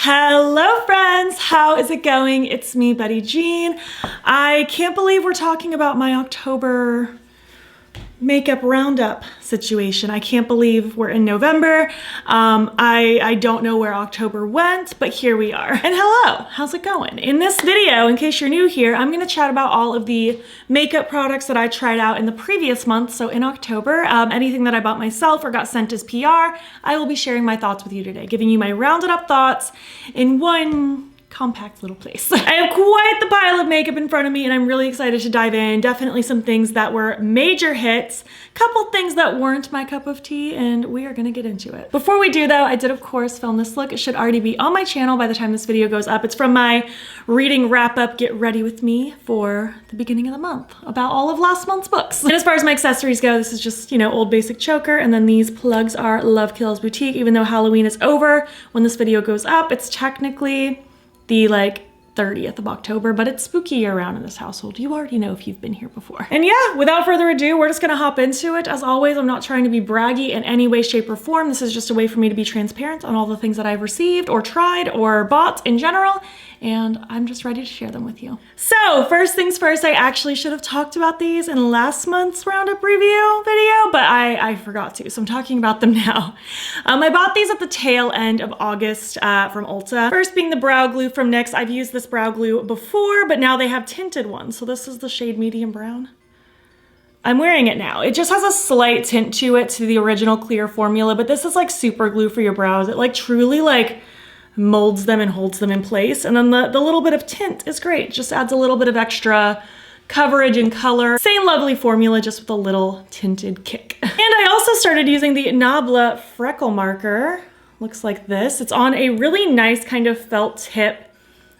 Hello friends, how is it going? It's me, Betty Jean. I can't believe we're talking about my October makeup roundup situation. I can't believe we're in November. I don't know where October went, but here we are. And hello, how's it going? In this video, in case you're new here, I'm gonna chat about all of the makeup products that I tried out in the previous month. So in October, anything that I bought myself or got sent as PR, I will be sharing my thoughts with you today, giving you my rounded up thoughts in one compact little place. I have quite the pile of makeup in front of me and I'm really excited to dive in. Definitely some things that were major hits, couple things that weren't my cup of tea, and we are gonna get into it. Before we do though, I did of course film this look. It should already be on my channel by the time this video goes up. It's from my reading wrap up, get ready with me for the beginning of the month about all of last month's books. And as far as my accessories go, this is just, you know, old basic choker, and then these plugs are Love Kills Boutique. Even though Halloween is over when this video goes up, it's technically the 30th of October, but it's spooky year round in this household. You already know if you've been here before. And yeah, without further ado, we're just gonna hop into it. As always, I'm not trying to be braggy in any way, shape, or form. This is just a way for me to be transparent on all the things that I've received or tried or bought in general, and I'm just ready to share them with you. So first things first, I actually should have talked about these in last month's roundup review video, but I forgot to, so I'm talking about them now. I bought these at the tail end of August from Ulta. First being the brow glue from NYX. I've used this brow glue before, but now they have tinted ones. So this is the shade medium brown. I'm wearing it now. It just has a slight tint to it to the original clear formula, but this is like super glue for your brows. It like truly like molds them and holds them in place. And then the little bit of tint is great. Just adds a little bit of extra coverage and color. Same lovely formula, just with a little tinted kick. And I also started using the Nomad freckle marker. Looks like this. It's on a really nice kind of felt tip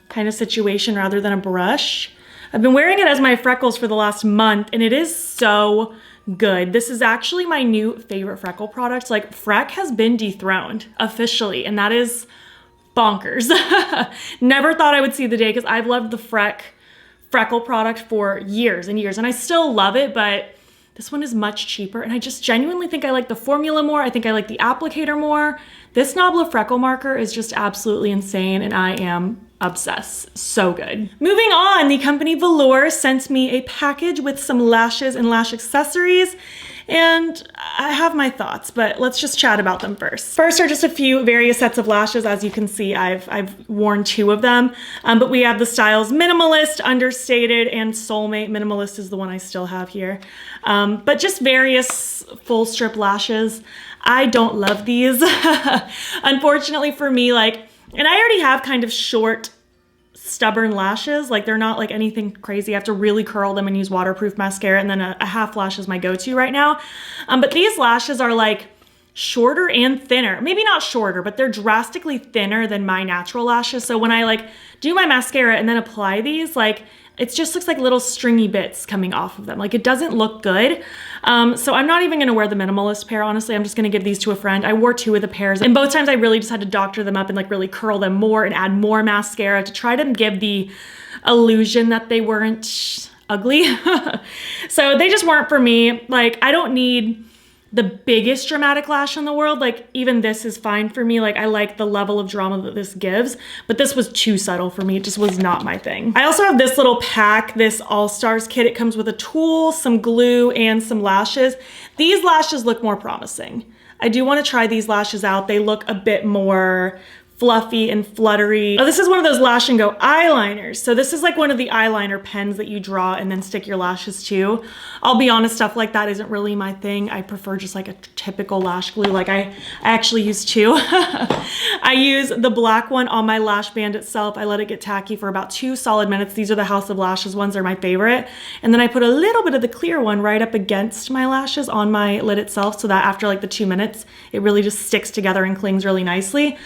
kind of situation rather than a brush. I've been wearing it as my freckles for the last month and it is so good. This is actually my new favorite freckle product. Like Freck has been dethroned officially, and that is bonkers. Never thought I would see the day, because I've loved the freckle product for years and years, and I still love it, but this one is much cheaper, and I just genuinely think I like the formula more. I think I like the applicator more. This Nomad freckle marker is just absolutely insane, and I am obsessed. So good. Moving on, the company Velour sent me a package with some lashes and lash accessories, and I have my thoughts, but let's just chat about them first. First are just a few various sets of lashes. As you can see, I've worn two of them, but we have the styles Minimalist, Understated, and Soulmate. Minimalist is the one I still have here. But just various full strip lashes. I don't love these. Unfortunately for me, and I already have kind of short, stubborn lashes. Like they're not like anything crazy. I have to really curl them and use waterproof mascara, and then a half lash is my go-to right now. But these lashes are like shorter and thinner. Maybe not shorter, but they're drastically thinner than my natural lashes. So when I do my mascara and then apply these, it just looks like little stringy bits coming off of them. Like it doesn't look good. So I'm not even gonna wear the Minimalist pair, honestly. I'm just gonna give these to a friend. I wore two of the pairs, and both times I really just had to doctor them up and really curl them more and add more mascara to try to give the illusion that they weren't ugly. So they just weren't for me. I don't need the biggest dramatic lash in the world. Even this is fine for me. I like the level of drama that this gives, but this was too subtle for me. It just was not my thing. I also have this little pack, this All Stars kit. It comes with a tool, some glue, and some lashes. These lashes look more promising. I do want to try these lashes out. They look a bit more fluffy and fluttery. Oh, this is one of those Lash and Go eyeliners. So this is like one of the eyeliner pens that you draw and then stick your lashes to. I'll be honest, stuff like that isn't really my thing. I prefer just like a typical lash glue. I actually use two. I use the black one on my lash band itself. I let it get tacky for about 2 solid minutes. These are the House of Lashes ones. They're my favorite. And then I put a little bit of the clear one right up against my lashes on my lid itself, so that after the 2 minutes, it really just sticks together and clings really nicely.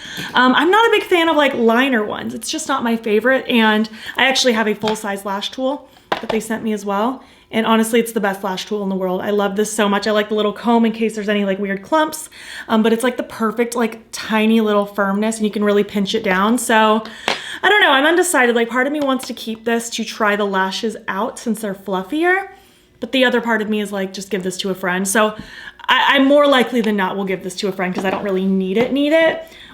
I'm not a big fan of liner ones. It's just not my favorite. And I actually have a full-size lash tool that they sent me as well. And honestly, it's the best lash tool in the world. I love this so much. I like the little comb in case there's any weird clumps, but it's the perfect tiny little firmness, and you can really pinch it down. So I don't know, I'm undecided. Part of me wants to keep this to try the lashes out since they're fluffier, but the other part of me is just give this to a friend. So I'm more likely than not will give this to a friend because I don't really need it.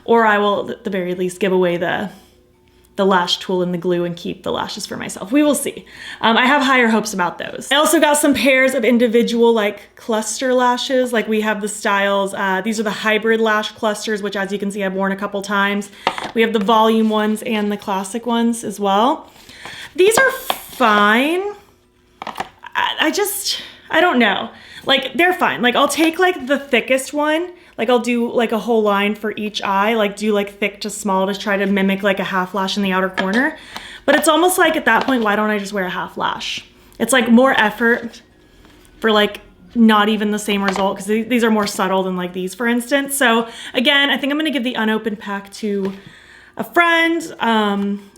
or I will at the very least give away the lash tool and the glue and keep the lashes for myself. We will see. I have higher hopes about those. I also got some pairs of individual like cluster lashes. Like we have the styles, these are the hybrid lash clusters, which as you can see, I've worn a couple times. We have the volume ones and the classic ones as well. These are fine. I don't know. Like they're fine. Like I'll take like the thickest one. Like I'll do like a whole line for each eye, like do like thick to small to try to mimic like a half lash in the outer corner. But it's almost like at that point, why don't I just wear a half lash? It's like more effort for like not even the same result, because these are more subtle than like these, for instance. So again, I think I'm gonna give the unopened pack to a friend.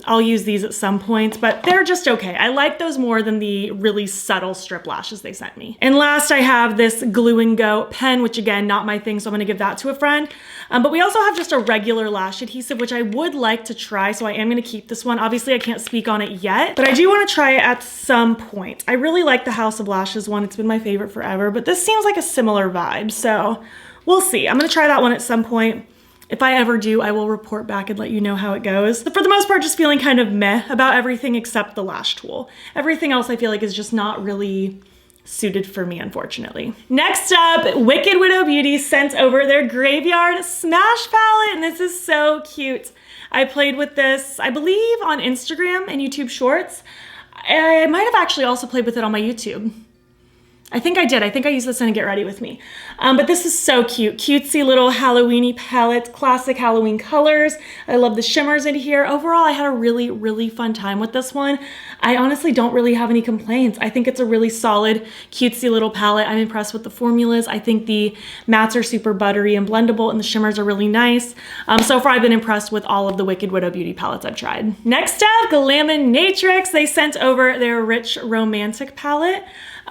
I'll use these at some point, but they're just okay. I like those more than the really subtle strip lashes they sent me. And last I have this Glue and Go pen, which again, not my thing, so I'm gonna give that to a friend. But we also have just a regular lash adhesive, which I would like to try, so I am gonna keep this one. Obviously I can't speak on it yet, but I do wanna try it at some point. I really like the House of Lashes one. It's been my favorite forever, but this seems like a similar vibe, so we'll see. I'm gonna try that one at some point. If I ever do, I will report back and let you know how it goes. But for the most part, just feeling kind of meh about everything except the lash tool. Everything else I feel like is just not really suited for me, unfortunately. Next up, Wicked Widow Beauty sent over their Graveyard Smash palette, and this is so cute. I played with this, I believe, on Instagram and YouTube Shorts. I might have actually also played with it on my YouTube. I think I did. I think I used this in a Get Ready With Me. But this is so cute. Cutesy little Halloween-y palette, classic Halloween colors. I love the shimmers in here. Overall, I had a really, really fun time with this one. I honestly don't really have any complaints. I think it's a really solid, cutesy little palette. I'm impressed with the formulas. I think the mattes are super buttery and blendable, and the shimmers are really nice. So far, I've been impressed with all of the Wicked Widow Beauty palettes I've tried. Next up, Glaminatrix. They sent over their Rich Romantic palette.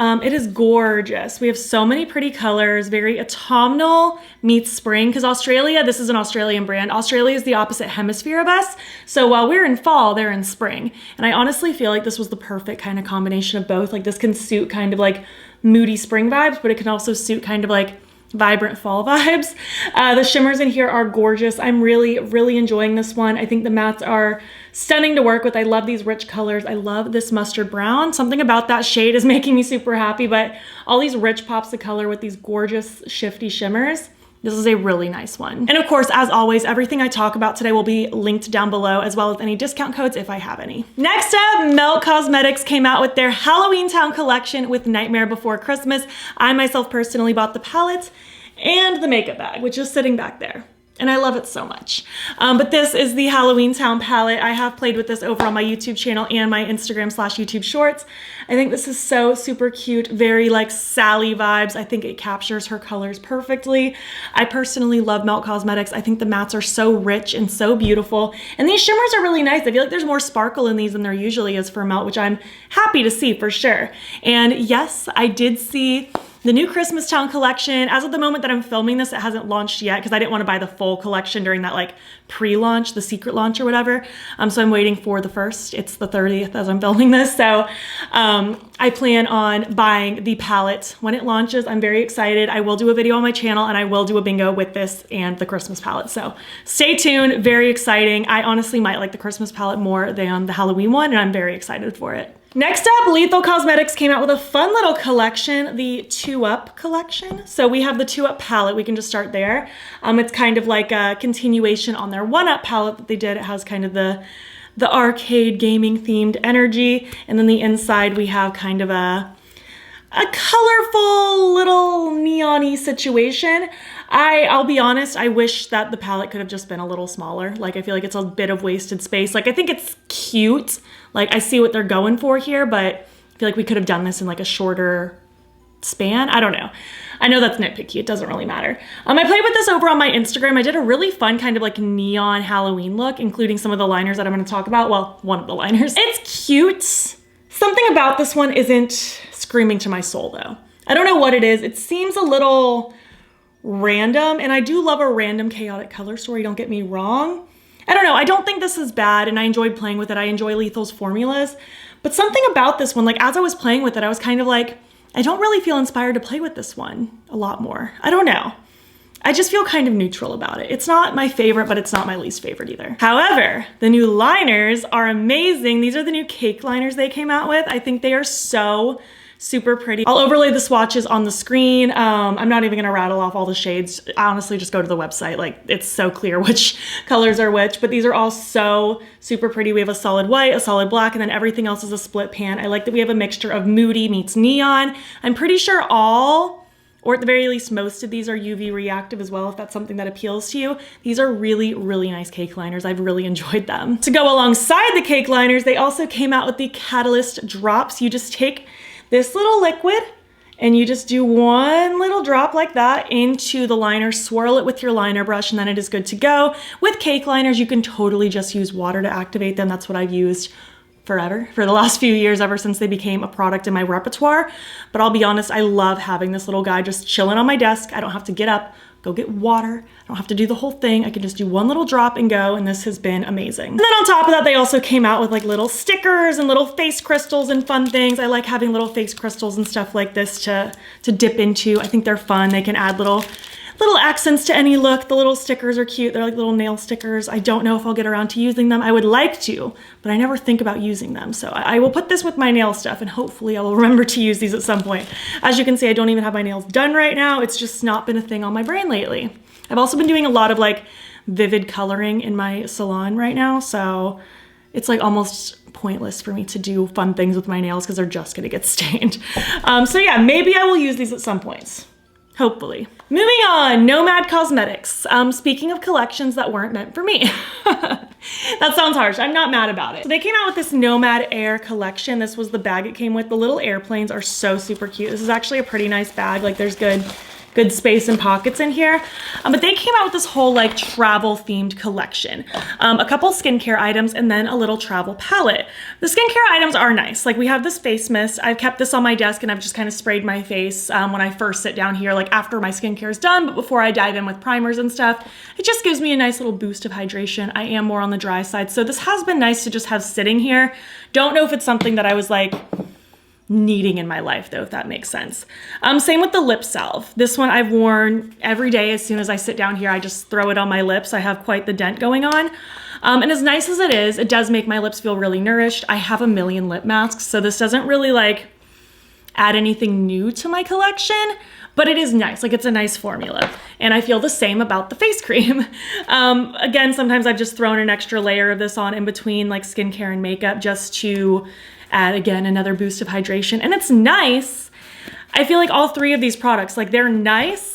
It is gorgeous. We have so many pretty colors, very autumnal meets spring, because Australia, this is an Australian brand. Australia is the opposite hemisphere of us. So while we're in fall, they're in spring. And I honestly feel like this was the perfect kind of combination of both. Like this can suit kind of like moody spring vibes, but it can also suit kind of like vibrant fall vibes. The shimmers in here are gorgeous. I'm really, really enjoying this one. I think the mattes are stunning to work with. I love these rich colors. I love this mustard brown. Something about that shade is making me super happy, but all these rich pops of color with these gorgeous shifty shimmers. This is a really nice one. And of course, as always, everything I talk about today will be linked down below, as well as any discount codes if I have any. Next up, Nomad Cosmetics came out with their Halloween Town collection with Nightmare Before Christmas. I myself personally bought the palette and the makeup bag, which is sitting back there. And I love it so much. But this is the Halloween Town palette. I have played with this over on my YouTube channel and my Instagram/YouTube Shorts. I think this is so super cute, very like Sally vibes. I think it captures her colors perfectly. I personally love Nomad Cosmetics. I think the mattes are so rich and so beautiful. And these shimmers are really nice. I feel like there's more sparkle in these than there usually is for Nomad, which I'm happy to see for sure. And yes, I did see the new Christmas Town collection. As of the moment that I'm filming this, it hasn't launched yet because I didn't want to buy the full collection during that like pre-launch, the secret launch or whatever. So I'm waiting for the first. It's the 30th as I'm filming this. So I plan on buying the palette when it launches. I'm very excited. I will do a video on my channel and I will do a bingo with this and the Christmas palette. So stay tuned, very exciting. I honestly might like the Christmas palette more than the Halloween one, and I'm very excited for it. Next up, Lethal Cosmetics came out with a fun little collection, the 2-Up collection. So we have the 2-Up palette, we can just start there. It's kind of like a continuation on their 1-Up palette that they did. It has kind of the arcade gaming themed energy. And then the inside we have kind of a colorful little neon-y situation. I'll be honest, I wish that the palette could have just been a little smaller. Like I feel like it's a bit of wasted space. Like I think it's cute. Like I see what they're going for here, but I feel like we could have done this in like a shorter span. I don't know. I know that's nitpicky. It doesn't really matter. I played with this over on my Instagram. I did a really fun kind of like neon Halloween look, including some of the liners that I'm going to talk about. Well, one of the liners. It's cute. Something about this one isn't screaming to my soul though. I don't know what it is. It seems a little random, and I do love a random chaotic color story, don't get me wrong. I don't know, I don't think this is bad, and I enjoyed playing with it. I enjoy Lethal's formulas, but something about this one, like as I was playing with it, I was kind of like, I don't really feel inspired to play with this one a lot more. I don't know. I just feel kind of neutral about it. It's not my favorite, but it's not my least favorite either. However, the new liners are amazing. These are the new cake liners they came out with. I think they are so super pretty. I'll overlay the swatches on the screen. I'm not even gonna rattle off all the shades. I honestly just go to the website. Like, it's so clear which colors are which, but these are all so super pretty. We have a solid white, a solid black, and then everything else is a split pan. I like that we have a mixture of moody meets neon. I'm pretty sure all, or at the very least most of these are UV reactive as well, if that's something that appeals to you. These are really, really nice cake liners. I've really enjoyed them. To go alongside the cake liners, they also came out with the Catalyst drops. You just take this little liquid and you just do one little drop like that into the liner, swirl it with your liner brush, and then it is good to go. With cake liners, you can totally just use water to activate them. That's what I've used forever, for the last few years, ever since they became a product in my repertoire. But I'll be honest, I love having this little guy just chilling on my desk. I don't have to get up, go get water. I don't have to do the whole thing. I can just do one little drop and go, and this has been amazing. And then on top of that, they also came out with like little stickers and little face crystals and fun things. I like having little face crystals and stuff like this to dip into. I think they're fun. They can add little accents to any look. The little stickers are cute. They're like little nail stickers. I don't know if I'll get around to using them. I would like to, but I never think about using them. So I will put this with my nail stuff, and hopefully I will remember to use these at some point. As you can see, I don't even have my nails done right now. It's just not been a thing on my brain lately. I've also been doing a lot of like vivid coloring in my salon right now. So it's like almost pointless for me to do fun things with my nails because they're just gonna get stained. So yeah, maybe I will use these at some points. Hopefully. Moving on, Nomad Cosmetics. Speaking of collections that weren't meant for me. That sounds harsh, I'm not mad about it. So they came out with this Nomad Air collection. This was the bag it came with. The little airplanes are so super cute. This is actually a pretty nice bag. Like, there's good space and pockets in here. But they came out with this whole like travel themed collection. A couple skincare items and then a little travel palette. The skincare items are nice. Like, we have this face mist. I've kept this on my desk and I've just kind of sprayed my face when I first sit down here, like after my skincare is done, but before I dive in with primers and stuff. It just gives me a nice little boost of hydration. I am more on the dry side, so this has been nice to just have sitting here. Don't know if it's something that I was like needing in my life though, if that makes sense. Same with the lip salve. This one I've worn every day. As soon as I sit down here, I just throw it on my lips. I have quite the dent going on. And as nice as it is, it does make my lips feel really nourished. I have a million lip masks, so this doesn't really like add anything new to my collection, but it is nice. Like, it's a nice formula. And I feel the same about the face cream. Again, sometimes I've just thrown an extra layer of this on in between like skincare and makeup just to add, again, another boost of hydration. And it's nice. I feel like all three of these products, like, they're nice.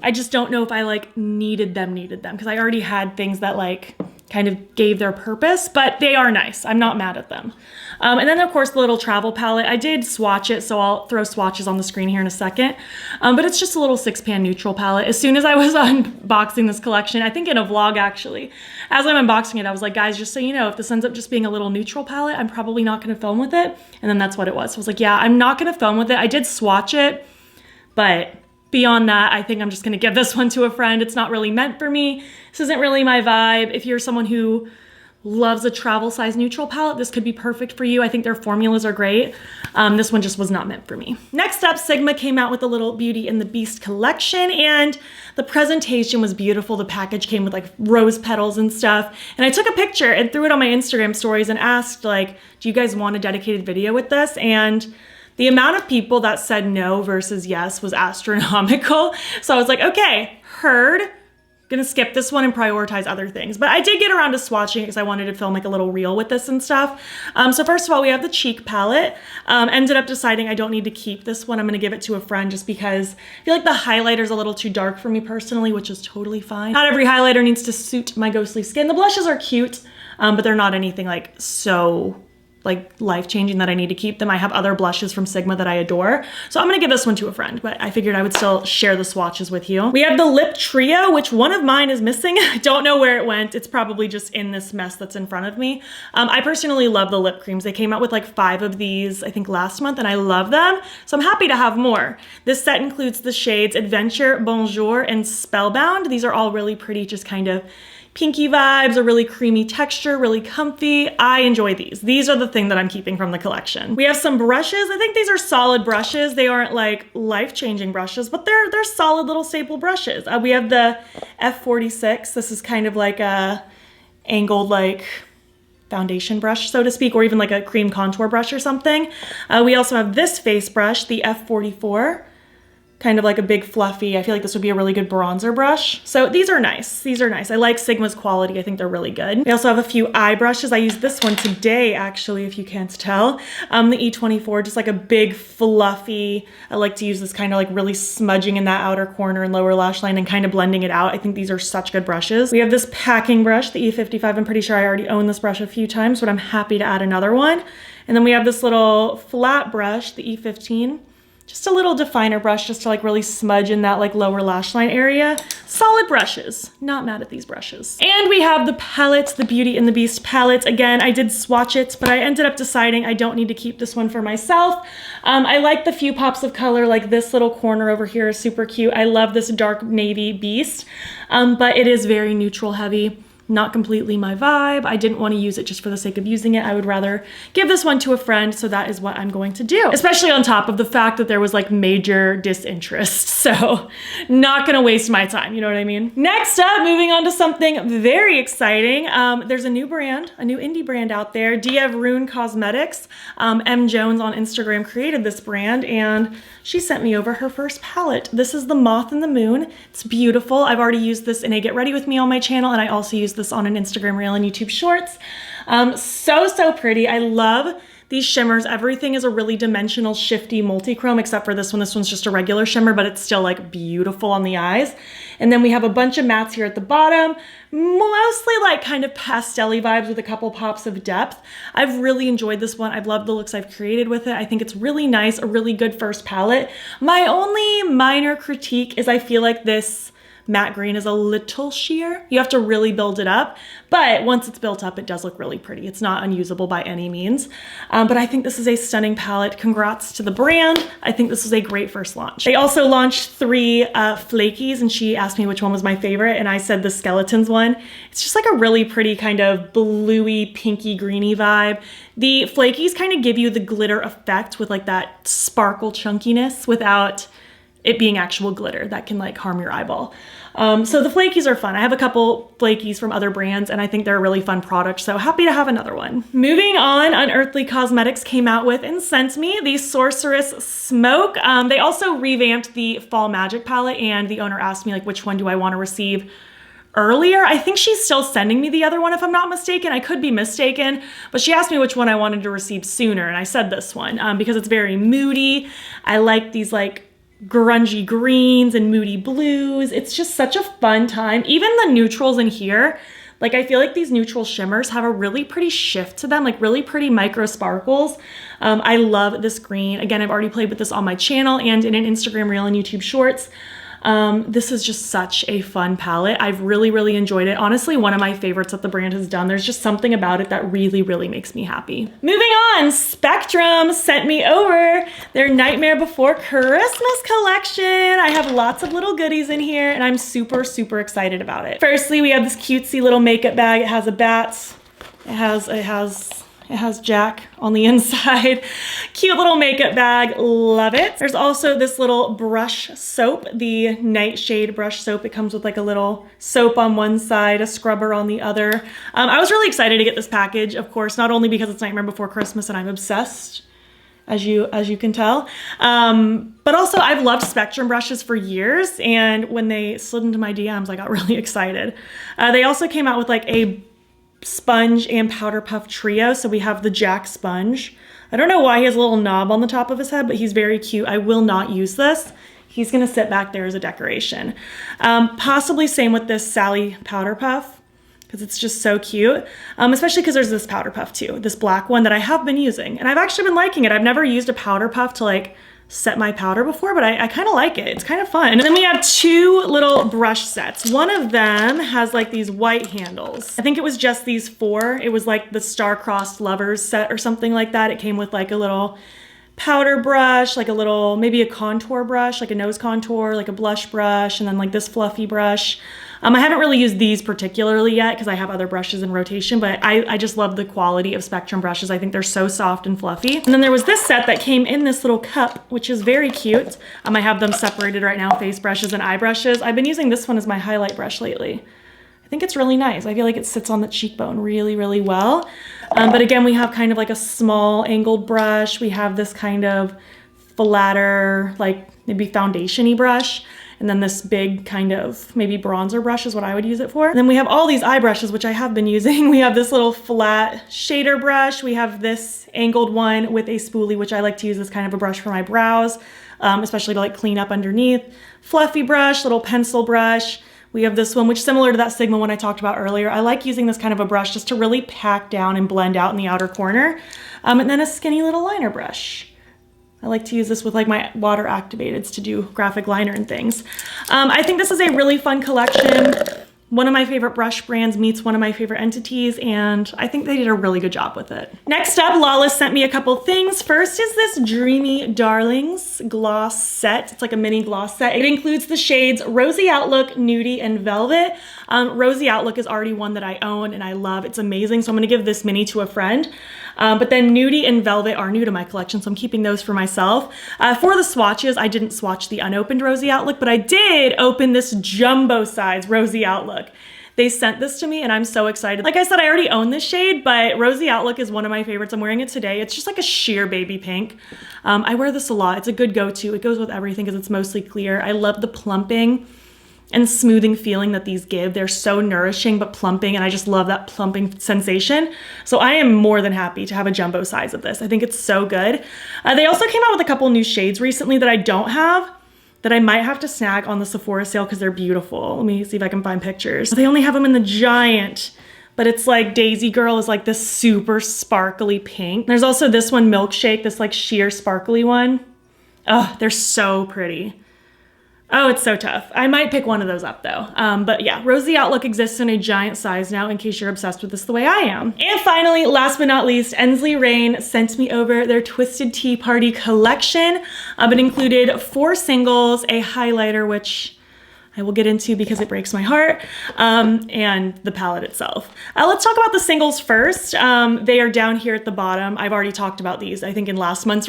I just don't know if I like needed them because I already had things that like kind of gave their purpose, but they are nice. I'm not mad at them. And then of course the little travel palette, I did swatch it, so I'll throw swatches on the screen here in a second. But it's just a little 6-pan neutral palette. As soon as I was unboxing this collection, I think in a vlog actually, as I'm unboxing it, I was like, guys, just so you know, if this ends up just being a little neutral palette, I'm probably not gonna film with it. And then that's what it was. So I was like, yeah, I'm not gonna film with it. I did swatch it, but beyond that, I think I'm just gonna give this one to a friend. It's not really meant for me. This isn't really my vibe. If you're someone who loves a travel size neutral palette, this could be perfect for you. I think their formulas are great. This one just was not meant for me. Next up, Sigma came out with the little Beauty and the Beast collection, and the presentation was beautiful. The package came with like rose petals and stuff. And I took a picture and threw it on my Instagram stories and asked, like, do you guys want a dedicated video with this? And the amount of people that said no versus yes was astronomical. So I was like, okay, heard. Gonna skip this one and prioritize other things. But I did get around to swatching it because I wanted to film like a little reel with this and stuff. So first of all, we have the cheek palette. Ended up deciding I don't need to keep this one. I'm gonna give it to a friend just because I feel like the highlighter's a little too dark for me personally, which is totally fine. Not every highlighter needs to suit my ghostly skin. The blushes are cute, but they're not anything like so like life-changing that I need to keep them. I have other blushes from Sigma that I adore. So I'm gonna give this one to a friend, but I figured I would still share the swatches with you. We have the lip trio, which one of mine is missing. I don't know where it went. It's probably just in this mess that's in front of me. I personally love the lip creams. They came out with like 5 of these, I think last month, and I love them. So I'm happy to have more. This set includes the shades Adventure, Bonjour, and Spellbound. These are all really pretty, just kind of pinky vibes, a really creamy texture, really comfy. I enjoy these. These are the thing that I'm keeping from the collection. We have some brushes. I think these are solid brushes. They aren't like life-changing brushes, but they're solid little staple brushes. We have the F46. This is kind of like a angled like foundation brush, so to speak, or even like a cream contour brush or something. We also have this face brush, the F44, kind of like a big fluffy. I feel like this would be a really good bronzer brush. So these are nice. These are nice. I like Sigma's quality. I think they're really good. We also have a few eye brushes. I used this one today, actually, if you can't tell. The E24, just like a big fluffy. I like to use this kind of like really smudging in that outer corner and lower lash line and kind of blending it out. I think these are such good brushes. We have this packing brush, the E55. I'm pretty sure I already own this brush a few times, but I'm happy to add another one. And then we have this little flat brush, the E15. Just a little definer brush just to like really smudge in that like lower lash line area. Solid brushes. Not mad at these brushes. And we have the palettes, the Beauty and the Beast palettes. Again, I did swatch it, but I ended up deciding I don't need to keep this one for myself. I like the few pops of color, like this little corner over here is super cute. I love this dark navy Beast, but it is very neutral heavy. Not completely my vibe. I didn't want to use it just for the sake of using it. I would rather give this one to a friend, so that is what I'm going to do. Especially on top of the fact that there was like major disinterest. So not gonna waste my time, you know what I mean? Next up, moving on to something very exciting. There's a new brand, a new indie brand out there, Unearthly Cosmetics. M. Jones on Instagram created this brand and she sent me over her first palette. This is the Moth and the Moon. It's beautiful. I've already used this in a Get Ready With Me on my channel, and I also used this on an Instagram reel and YouTube Shorts. So pretty. I love these shimmers. Everything is a really dimensional, shifty multi-chrome, except for this one. This one's just a regular shimmer, but it's still like beautiful on the eyes. And then we have a bunch of mattes here at the bottom, mostly like kind of pastel-y vibes with a couple pops of depth. I've really enjoyed this one. I've loved the looks I've created with it. I think it's really nice, a really good first palette. My only minor critique is I feel like this matte green is a little sheer. You have to really build it up, but once it's built up, it does look really pretty. It's not unusable by any means, but I think this is a stunning palette. Congrats to the brand. I think this is a great first launch. They also launched 3 flakies, and she asked me which one was my favorite, and I said the Skeletons one. It's just like a really pretty kind of bluey, pinky, greeny vibe. The flakies kind of give you the glitter effect with like that sparkle chunkiness without it being actual glitter that can like harm your eyeball. So the flakies are fun. I have a couple flakies from other brands and I think they're a really fun product, so happy to have another one. Moving on, Unearthly Cosmetics came out with and sent me the Sorceress Smoke. They also revamped the Fall Magic palette, and the owner asked me like which one do I want to receive earlier. I think she's still sending me the other one if I'm not mistaken. I could be mistaken, but she asked me which one I wanted to receive sooner, and I said this one because it's very moody. I like these like grungy greens and moody blues. It's just such a fun time. Even the neutrals in here, like I feel like these neutral shimmers have a really pretty shift to them, like really pretty micro sparkles. I love this green. Again, I've already played with this on my channel and in an Instagram reel and YouTube Shorts. This is just such a fun palette. I've really enjoyed it. Honestly, one of my favorites that the brand has done. There's just something about it that really makes me happy. Moving on, Spectrum sent me over their Nightmare Before Christmas collection. I have lots of little goodies in here and I'm super excited about it. Firstly, we have this cutesy little makeup bag. It has a bat. It has Jack on the inside. Cute little makeup bag, love it. There's also this little brush soap, the Nightshade brush soap. It comes with like a little soap on one side, a scrubber on the other. I was really excited to get this package, of course, not only because it's Nightmare Before Christmas and I'm obsessed, as you can tell, but also I've loved Spectrum brushes for years, and when they slid into my DMs, I got really excited. They also came out with like a sponge and powder puff trio. So we have the Jack sponge. I don't know why he has a little knob on the top of his head, but he's very cute. I will not use this. He's gonna sit back there as a decoration. Possibly same with this Sally powder puff, because it's just so cute. Especially because there's this powder puff too, this black one that I have been using. And I've actually been liking it. I've never used a powder puff to like set my powder before, but I kind of like it. It's kind of fun. And then we have 2 little brush sets. One of them has like these white handles. I think it was just these 4. It was like the Star-Crossed Lovers set or something like that. It came with like a little powder brush, like a little, maybe a contour brush, like a nose contour, like a blush brush, and then like this fluffy brush. I haven't really used these particularly yet because I have other brushes in rotation, but I just love the quality of Spectrum brushes. I think they're so soft and fluffy. And then there was this set that came in this little cup, which is very cute. I have them separated right now, face brushes and eye brushes. I've been using this one as my highlight brush lately. I think it's really nice. I feel like it sits on the cheekbone really, really well. But again, we have kind of like a small angled brush. We have this kind of flatter, like maybe foundation-y brush. And then this big kind of maybe bronzer brush is what I would use it for. And then we have all these eye brushes, which I have been using. We have this little flat shader brush. We have this angled one with a spoolie, which I like to use as kind of a brush for my brows, especially to like clean up underneath. Fluffy brush, little pencil brush. We have this one, which is similar to that Sigma one I talked about earlier. I like using this kind of a brush just to really pack down and blend out in the outer corner. And then a skinny little liner brush. I like to use this with like my water activateds to do graphic liner and things. I think this is a really fun collection. One of my favorite brush brands meets one of my favorite entities, and I think they did a really good job with it. Next up, Lawless sent me a couple things. First is this Dreamy Darlings gloss set. It's like a mini gloss set. It includes the shades Rosy Outlook, Nudie, and Velvet. Rosy Outlook is already one that I own and I love. It's amazing, so I'm gonna give this mini to a friend. But then Nudie and Velvet are new to my collection, so I'm keeping those for myself. For the swatches, I didn't swatch the unopened Rosy Outlook, but I did open this jumbo size Rosy Outlook. They sent this to me and I'm so excited. Like I said, I already own this shade, but Rosy Outlook is one of my favorites. I'm wearing it today. It's just like a sheer baby pink. I wear this a lot. It's a good go-to. It goes with everything because it's mostly clear. I love the plumping and smoothing feeling that these give. They're so nourishing but plumping, and I just love that plumping sensation. So I am more than happy to have a jumbo size of this. I think it's so good. They also came out with a couple new shades recently that I don't have, that I might have to snag on the Sephora sale because they're beautiful. Let me see if I can find pictures. They only have them in the giant, but it's like Daisy Girl is like this super sparkly pink. There's also this one, Milkshake, this like sheer sparkly one. Oh, they're so pretty. Oh, it's so tough. I might pick one of those up though. But yeah, Rosy Outlook exists in a giant size now in case you're obsessed with this the way I am. And finally, last but not least, Ensley Rain sent me over their Twisted Tea Party collection. It included 4 singles, a highlighter, which I will get into because it breaks my heart, and the palette itself. Let's talk about the singles first. They are down here at the bottom. I've already talked about these, I think in last month's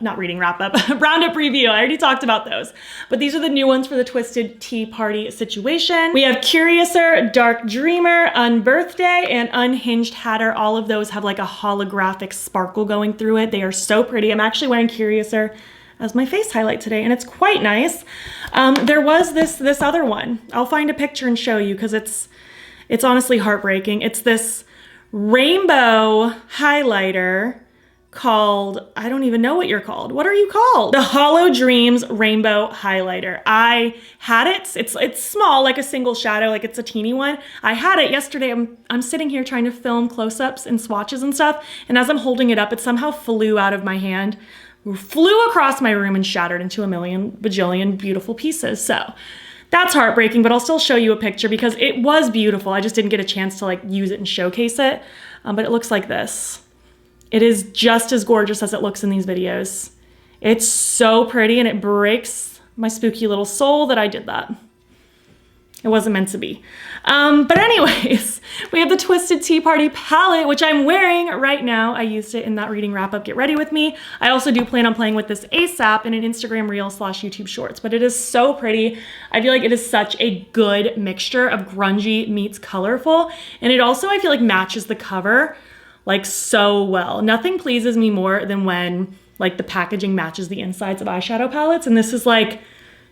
not reading wrap up, Roundup review. I already talked about those. But these are the new ones for the Twisted Tea Party situation. We have Curiouser, Dark Dreamer, Unbirthday, and Unhinged Hatter. All of those have like a holographic sparkle going through it. They are so pretty. I'm actually wearing Curiouser as my face highlight today, and it's quite nice. There was this other one. I'll find a picture and show you because it's honestly heartbreaking. It's this rainbow highlighter called, I don't even know what you're called. What are you called? The Hollow Dreams Rainbow Highlighter. I had it. It's small, like a single shadow, like it's a teeny one. I had it yesterday. I'm sitting here trying to film close-ups and swatches and stuff, and as I'm holding it up, it somehow flew out of my hand, flew across my room and shattered into a million bajillion beautiful pieces. So that's heartbreaking, but I'll still show you a picture because it was beautiful. I just didn't get a chance to like use it and showcase it. But it looks like this. It is just as gorgeous as it looks in these videos. It's so pretty and it breaks my spooky little soul that I did that. It wasn't meant to be. But anyways, we have the Twisted Tea Party palette, which I'm wearing right now. I used it in that reading wrap up, Get Ready With Me. I also do plan on playing with this ASAP in an Instagram Reel / YouTube Shorts, but it is so pretty. I feel like it is such a good mixture of grungy meets colorful. And it also, I feel like, matches the cover like so well. Nothing pleases me more than when like the packaging matches the insides of eyeshadow palettes. And this is like,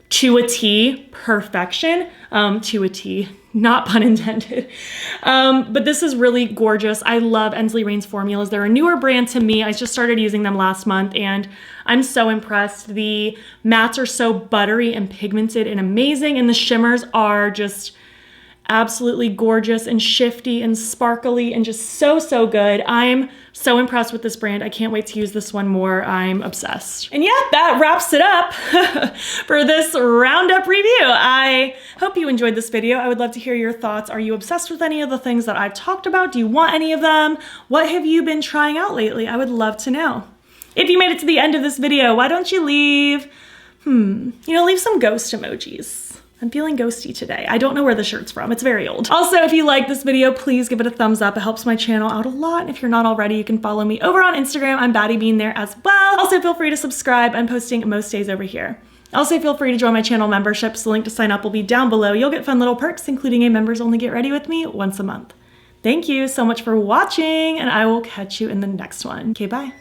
to a T, perfection. To a T, not pun intended. But this is really gorgeous. I love Ensley Rain's formulas. They're a newer brand to me. I just started using them last month and I'm so impressed. The mattes are so buttery and pigmented and amazing, and the shimmers are just absolutely gorgeous and shifty and sparkly and just so, so good. I'm so impressed with this brand. I can't wait to use this one more. I'm obsessed. And yeah, that wraps it up for this Roundup review. I hope you enjoyed this video. I would love to hear your thoughts. Are you obsessed with any of the things that I've talked about? Do you want any of them? What have you been trying out lately? I would love to know. If you made it to the end of this video, why don't you leave, leave some ghost emojis. I'm feeling ghosty today. I don't know where the shirt's from. It's very old. Also, if you like this video, please give it a thumbs up. It helps my channel out a lot. And if you're not already, you can follow me over on Instagram. I'm battybean there as well. Also, feel free to subscribe. I'm posting most days over here. Also, feel free to join my channel memberships. The link to sign up will be down below. You'll get fun little perks, including a members only get ready with me once a month. Thank you so much for watching, and I will catch you in the next one. Okay, bye.